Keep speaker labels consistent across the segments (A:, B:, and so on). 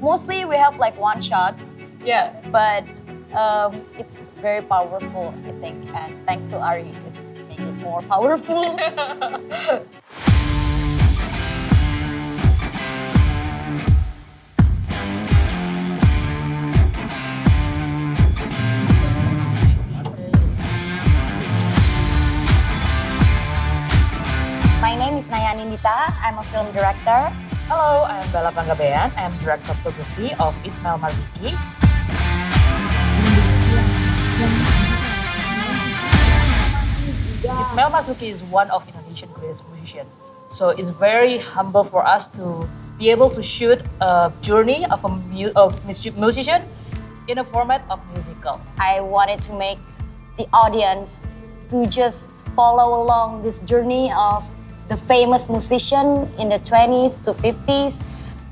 A: Mostly we have like one shots,
B: Yeah.
A: but it's very powerful, I think. And thanks to ARRI, it made it more powerful. My name is Nayani Nita. I'm a film director.
B: Hello, I'm Bella Panggabean. I'm director of photography of Ismail Marzuki. Ismail Marzuki is one of Indonesian greatest musicians. So it's very humble for us to be able to shoot a journey of a musician in a format of musical.
A: I wanted to make the audience to just follow along this journey of the famous musician in the 20s to 50s.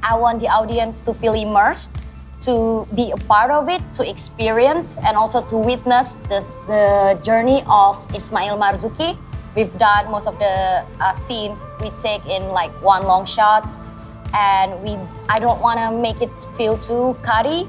A: I want the audience to feel immersed, to be a part of it, to experience, and also to witness the journey of Ismail Marzuki. We've done most of the scenes we take in like one long shot, and I don't want to make it feel too cutty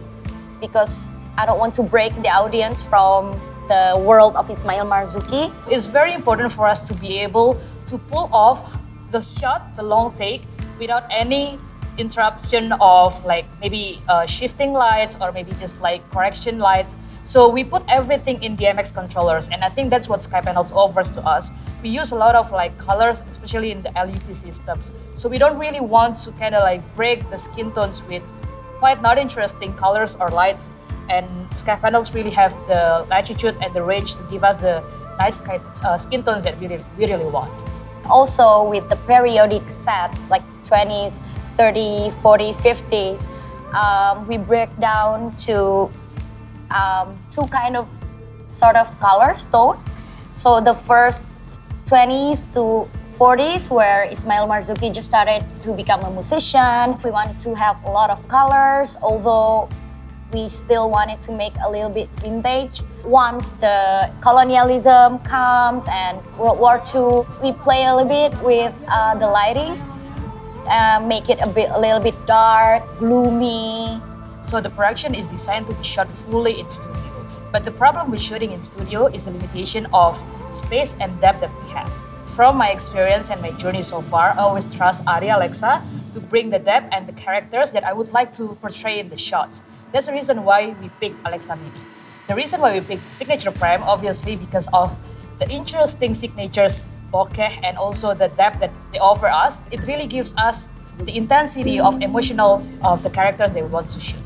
A: because I don't want to break the audience from the world of Ismail Marzuki.
B: It's very important for us to be able to pull off the shot, the long take, without any interruption of like maybe shifting lights or maybe just like correction lights. So we put everything in DMX controllers, and I think that's what SkyPanels offers to us. We use a lot of like colors, especially in the LUT systems. So we don't really want to kind of like break the skin tones with quite not interesting colors or lights. And SkyPanels really have the latitude and the range to give us the nice skin tones that we really want.
A: Also with the periodic sets like 20s, 30, 40, 50s, we break down to two kind of sort of colors tone. So the first 20s to 40s where Ismail Marzuki just started to become a musician. We wanted to have a lot of colors, although we still wanted to make a little bit vintage. Once the colonialism comes and World War II, we play a little bit with the lighting, make it a little bit dark, gloomy.
B: So the production is designed to be shot fully in studio. But the problem with shooting in studio is the limitation of space and depth that we have. From my experience and my journey so far, I always trust ARRI Alexa to bring the depth and the characters that I would like to portray in the shots. That's the reason why we picked Alexa Mini. The reason why we picked Signature Prime, obviously because of the interesting signatures, bokeh, and also the depth that they offer us. It really gives us the intensity of emotional of the characters they want to shoot.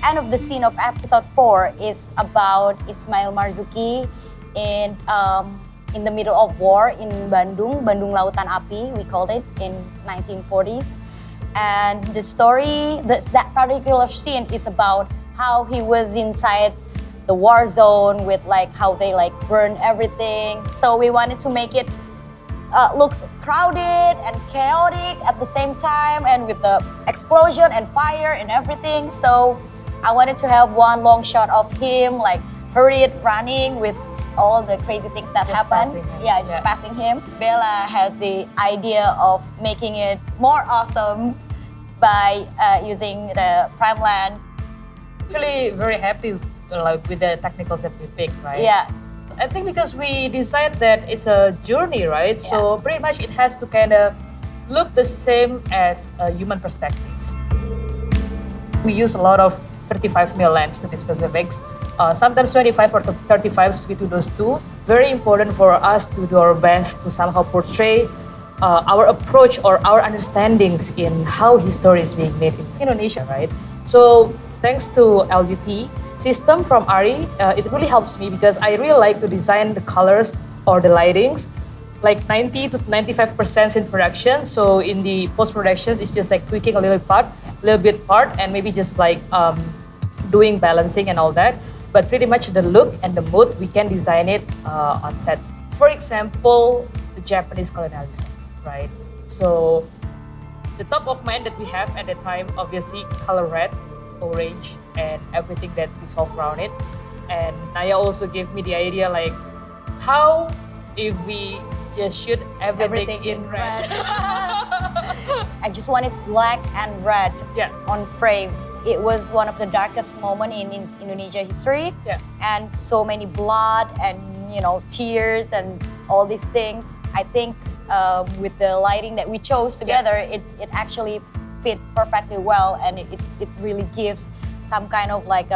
A: End of the scene of episode 4 is about Ismail Marzuki in the middle of war in Bandung Lautan Api, we called it in 1940s. And the story, that particular scene is about how he was inside the war zone with like how they like burn everything. So we wanted to make it looks crowded and chaotic at the same time, and with the explosion and fire and everything. So I wanted to have one long shot of him like hurried running with all the crazy things that happen. Passing him. Bella has the idea of making it more awesome by using the prime lens.
B: Actually, very happy like with the technicals that we picked, right?
A: Yeah.
B: I think because we decided that it's a journey, right?
A: Yeah.
B: So pretty much it has to kind of look the same as a human perspective. We use a lot of 35mm lens to be specifics. Sometimes 25 or 35s, we do those two. Very important for us to do our best to somehow portray our approach or our understandings in how history is being made in Indonesia, right? So thanks to LUT system from ARRI, it really helps me because I really like to design the colors or the lightings like 90 to 95% in production. So in the post-productions, it's just like tweaking a little bit part, and maybe just like doing balancing and all that. But pretty much the look and the mood, we can design it on set. For example, the Japanese colonialism, right? So the top of mind that we have at the time, obviously color red, orange, and everything that is all around it. And Naya also gave me the idea like, how if we just shoot everything in red?
A: I just wanted black and red
B: Yeah.
A: on frame. It was one of the darkest moments in Indonesia history.
B: Yeah.
A: And so many blood and tears and all these things. I think with the lighting that we chose together, it actually fit perfectly well, and it really gives some kind of like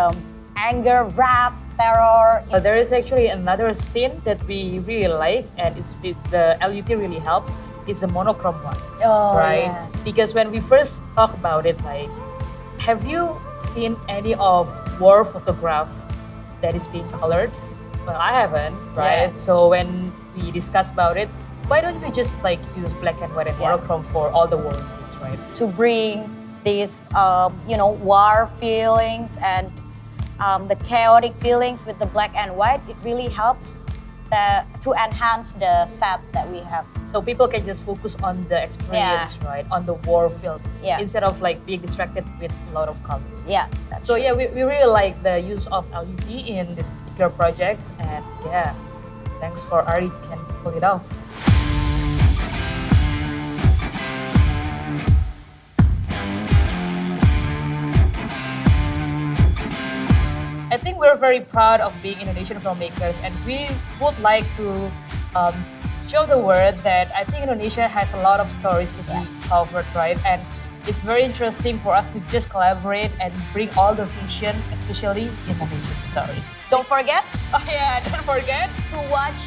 A: anger, wrath, terror.
B: There is actually another scene that we really like, and the LUT really helps. It's a monochrome one,
A: Oh,
B: right?
A: yeah.
B: Because when we first talk about it, like, have you seen any of war photograph that is being colored? Well, I haven't, right?
A: Yeah.
B: So when we discuss about it, why don't we just like use black and white and
A: Yeah.
B: monochrome for all the war scenes, right?
A: To bring these, war feelings and the chaotic feelings with the black and white, it really helps to enhance the set that we have.
B: So people can just focus on the experience, right? On the war feels,
A: Yeah.
B: instead of like being distracted with a lot of colors.
A: Yeah, that's
B: So
A: true.
B: yeah, we really like the use of LUT in this particular projects, and yeah, thanks for ARRI can pull it off. I think we're very proud of being Indonesian filmmakers, and we would like to show the world that I think Indonesia has a lot of stories to be covered, right? And it's very interesting for us to just collaborate and bring all the vision, especially Indonesian story.
A: Don't forget
B: Oh yeah, don't forget.
A: to watch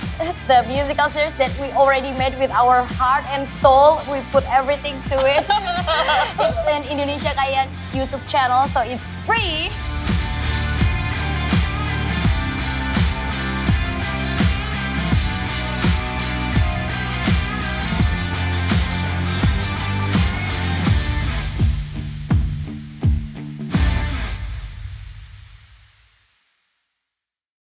A: the musical series that we already made with our heart and soul. We put everything to it. It's an Indonesia Kaya YouTube channel, so it's free.